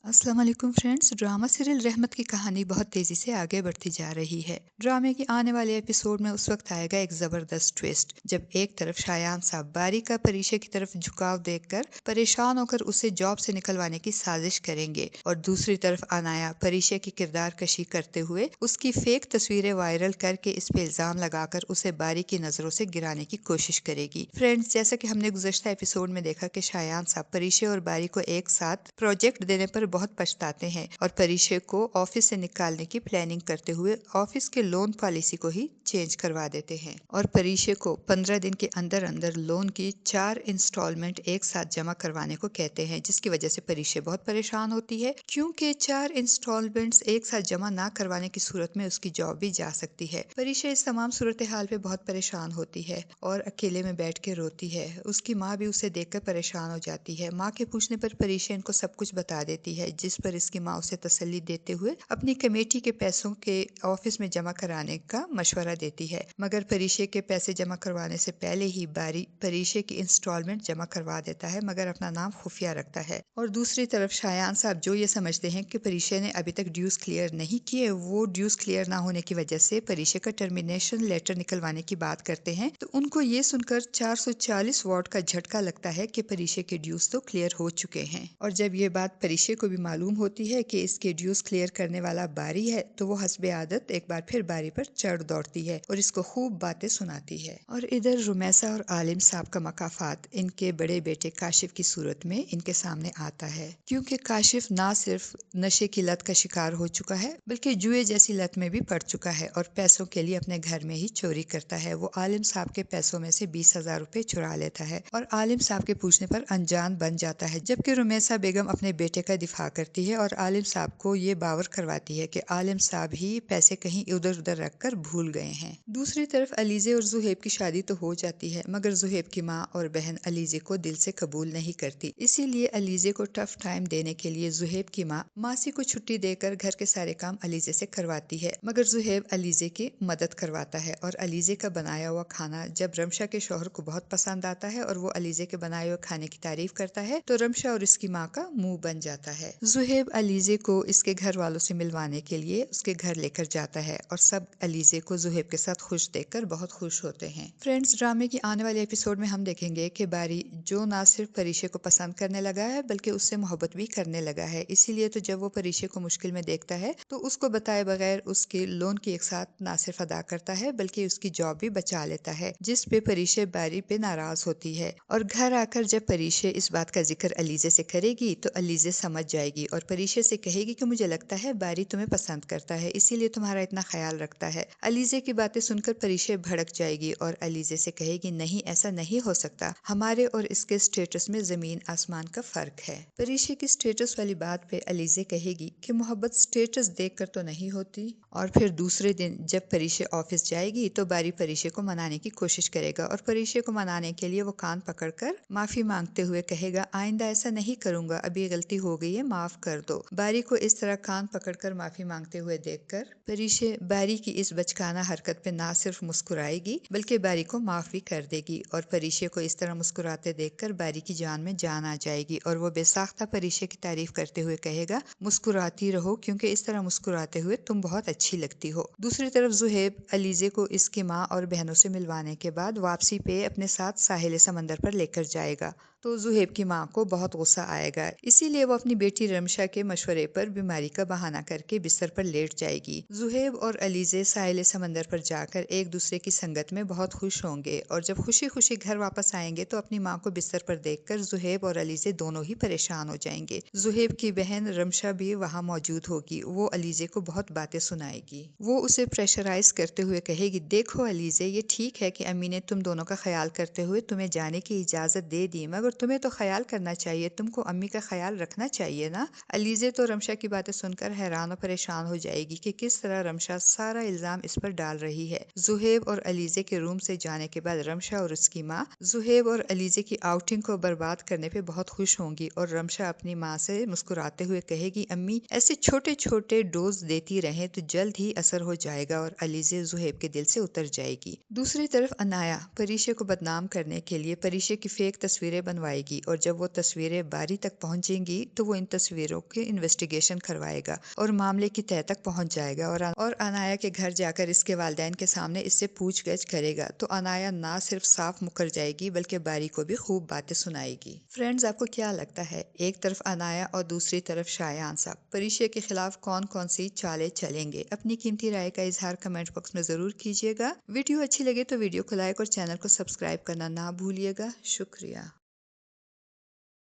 अस्सलाम वालेकुम friends. Drama serial रहमत की कहानी बहुत तेजी से आगे बढ़ती जा रही है। ड्रामे के आने वाले एपिसोड में उस वक्त आएगा एक जबरदस्त ट्विस्ट, जब एक तरफ शायान साहब बारी का परीक्षा की तरफ झुकाव देखकर परेशान होकर उसे जॉब से निकलवाने की साजिश करेंगे और दूसरी तरफ अनाया परीक्षा की किरदार कशी करते हुए उसकी फेक तस्वीरें वायरल करके इस पे इल्जाम लगाकर उसे बारी की नजरों से गिराने की कोशिश करेगी। फ्रेंड्स, जैसा कि हमने गुज़श्ता एपिसोड में देखा कि शायान साहब परीक्षा और बारी को एक साथ प्रोजेक्ट देने पर बहुत पछताते हैं और परीक्षा को ऑफिस से निकालने की प्लानिंग करते हुए ऑफिस के लोन पॉलिसी को ही चेंज करवा देते हैं और परीक्षा को 15 दिन के अंदर अंदर लोन की 4 इंस्टॉलमेंट एक साथ जमा करवाने को कहते हैं, जिसकी वजह से परीक्षा बहुत परेशान होती है क्योंकि 4 इंस्टॉलमेंट्स एक साथ जमा ना करवाने की सूरत में उसकी जॉब भी जा सकती है। परीक्षा इस तमाम सूरत हाल पे बहुत परेशान होती है और अकेले में बैठ के रोती है। उसकी माँ भी उसे देखकर परेशान हो जाती है। माँ के पूछने पर परीक्षा इनको सब कुछ बता देती है, जिस पर इसकी माँ उसे तसल्ली देते हुए अपनी कमेटी के पैसों के ऑफिस में जमा कराने का मशवरा देती है। मगर परीक्षा के पैसे जमा करवाने से पहले ही बारी परीक्षा की इंस्टॉलमेंट जमा करवा देता है, मगर अपना नाम खुफिया रखता है। और दूसरी तरफ शायान साहब जो ये समझते हैं कि परीक्षा ने अभी तक ड्यूज क्लियर नहीं किए, वो ड्यूज क्लियर ना होने की वजह से परीक्षा का टर्मिनेशन लेटर निकलवाने की बात करते हैं, तो उनको ये सुनकर 440 वॉट का झटका लगता है कि परीक्षा के ड्यूज तो क्लियर हो चुके हैं। और जब ये बात परीक्षा को भी मालूम होती है कि इसके ड्यूज क्लियर करने वाला बारी है, तो वो हस्बे आदत एक बार फिर बारी पर चढ़ दौड़ती है और इसको खूब बातें सुनाती है। और इधर रुमैसा और आलिम साहब का मकाफात इनके बड़े बेटे काशिफ की सूरत में इनके सामने आता है, क्योंकि काशिफ ना सिर्फ नशे की लत का शिकार हो चुका है बल्कि जुए जैसी लत में भी पड़ चुका है और पैसों के लिए अपने घर में ही चोरी करता है। वो आलिम साहब के पैसों में से 20,000 रुपए चुरा लेता है और आलिम साहब के पूछने पर अनजान बन जाता है, जबकि रुमैसा बेगम अपने बेटे का दिफा करती है और आलिम साहब को ये बावर करवाती है कि आलिम साहब ही पैसे कहीं इधर उधर रखकर भूल गए हैं। दूसरी तरफ अलीजे और जुहेब की शादी तो हो जाती है, मगर जुहेब की माँ और बहन अलीजे को दिल से कबूल नहीं करती। इसीलिए अलीजे को टफ टाइम देने के लिए जुहेब की माँ मासी को छुट्टी देकर घर के सारे काम अलीजे से करवाती है, मगर जुहेब अलीजे की मदद करवाता है और अलीजे का बनाया हुआ खाना जब रमशा के शौहर को बहुत पसंद आता है और वो अलीजे के बनाए हुए खाने की तारीफ करता है, तो रमशा और इसकी माँ का मुंह बन जाता है। जुहेब अलीजे को इसके घर वालों से मिलवाने के लिए उसके घर लेकर जाता है और सब अलीजे को जुहेब के साथ खुश देखकर बहुत खुश होते हैं। फ्रेंड्स, ड्रामे की आने वाले एपिसोड में हम देखेंगे कि बारी जो ना सिर्फ परीक्षा को पसंद करने लगा है बल्कि उससे मोहब्बत भी करने लगा है। इसीलिए तो जब वो परीक्षा को मुश्किल में देखता है तो उसको बताए बगैर उसके लोन की एक साथ ना सिर्फ अदा करता है बल्कि उसकी जॉब भी बचा लेता है, जिस पे परीक्षा बारी पे नाराज होती है। और घर आकर जब परीक्षा इस बात का जिक्र अलीजे से करेगी तो अलीजे समझ जाएगी और परीक्षा से कहेगी कि मुझे लगता है बारी तुम्हें पसंद करता है, इसीलिए तुम्हारा इतना ख्याल रखता है। अलीजे की बातें सुनकर परीक्षा भड़क जाएगी और अलीजे से कहेगी नहीं, ऐसा नहीं हो सकता, हमारे और इसके स्टेटस में जमीन आसमान का फर्क है। परीक्षा की स्टेटस वाली बात पे अलीजे कहेगी कि मोहब्बत स्टेटस देखकर तो नहीं होती। और फिर दूसरे दिन जब परीक्षा ऑफिस जाएगी तो बारी परीक्षा को मनाने की कोशिश करेगा और परीक्षा को मनाने के लिए वो कान पकड़कर माफी मांगते हुए कहेगा आइंदा ऐसा नहीं करूंगा, अभी गलती हो गई है, माफ कर दो। बारी को इस तरह कान पकड़कर माफी मांगते हुए देखकर परीक्षा बारी की इस बचकाना हरकत पे ना सिर्फ मुस्कुराएगी बल्कि बारी को माफ भी कर देगी और परीक्षा को इस तरह मुस्कुराते देखकर बारी की जान में जान आ जाएगी और वो बेसाख्ता परीक्षा की तारीफ करते हुए कहेगा मुस्कुराती रहो, क्योंकि इस तरह मुस्कुराते हुए तुम बहुत अच्छी लगती हो। दूसरी तरफ जुहेब अलीजे को इसकी माँ और बहनों से मिलवाने के बाद वापसी पे अपने साथ साहिल समंदर पर लेकर जाएगा, तो जुहेब की माँ को बहुत गुस्सा आएगा। इसीलिए वो अपनी बेटी रमशा के मशवरे पर बीमारी का बहाना करके बिस्तर पर लेट जाएगी। जुहेब और अलीजे साहिल समंदर पर जाकर एक दूसरे की संगत में बहुत खुश होंगे और जब खुशी खुशी घर वापस आएंगे तो अपनी माँ को बिस्तर पर देखकर जुहेब और अलीजे दोनों ही परेशान हो जाएंगे। जुहेब की बहन रमशा भी वहाँ मौजूद होगी। वो अलीजे को बहुत बातें सुनाएगी। वो उसे प्रेशराइज करते हुए कहेगी देखो अलीजे, ये ठीक है कि अम्मी ने तुम दोनों का ख्याल करते हुए तुम्हें जाने की इजाजत दे दी, मगर तुम्हें तो ख्याल करना चाहिए, तुमको अम्मी का ख्याल रखना चाहिए ना। अलीजे तो रमशा की बातें सुनकर हैरान और परेशान हो जाएगी कि किस तरह रमशा सारा इल्जाम इस पर डाल रही है। जुहेब और अलीजे के रूम से जाने के बाद रमशा और उसकी माँ जुहेब और अलीजे की आउटिंग को बर्बाद करने पे बहुत खुश होंगी और रमशा अपनी माँ से मुस्कुराते हुए कहेगी अम्मी ऐसे छोटे छोटे डोज देती रहे तो जल्द ही असर हो जाएगा और अलीजे जुहेब के दिल से उतर जाएगी। दूसरी तरफ अनाया परीक्षा को बदनाम करने के लिए परीक्षा की फेक तस्वीरें बनवा बनवाएगी और जब वो तस्वीरें बारी तक पहुंचेंगी तो वो इन तस्वीरों की इन्वेस्टिगेशन करवाएगा और मामले की तह तक पहुंच जाएगा और अनाया के घर जाकर इसके वालिदैन के सामने इससे पूछगछ करेगा। तो अनाया ना सिर्फ साफ मुकर जाएगी बल्कि बारी को भी खूब बातें सुनाएगी। फ्रेंड्स, आपको क्या लगता है, एक तरफ अनाया और दूसरी तरफ शायान साहब, परिशे के खिलाफ कौन कौन सी चालें चलेंगे? अपनी कीमती राय का इजहार कमेंट बॉक्स में जरूर कीजिएगा। वीडियो अच्छी लगे तो वीडियो को लाइक और चैनल को सब्सक्राइब करना ना भूलिएगा। शुक्रिया।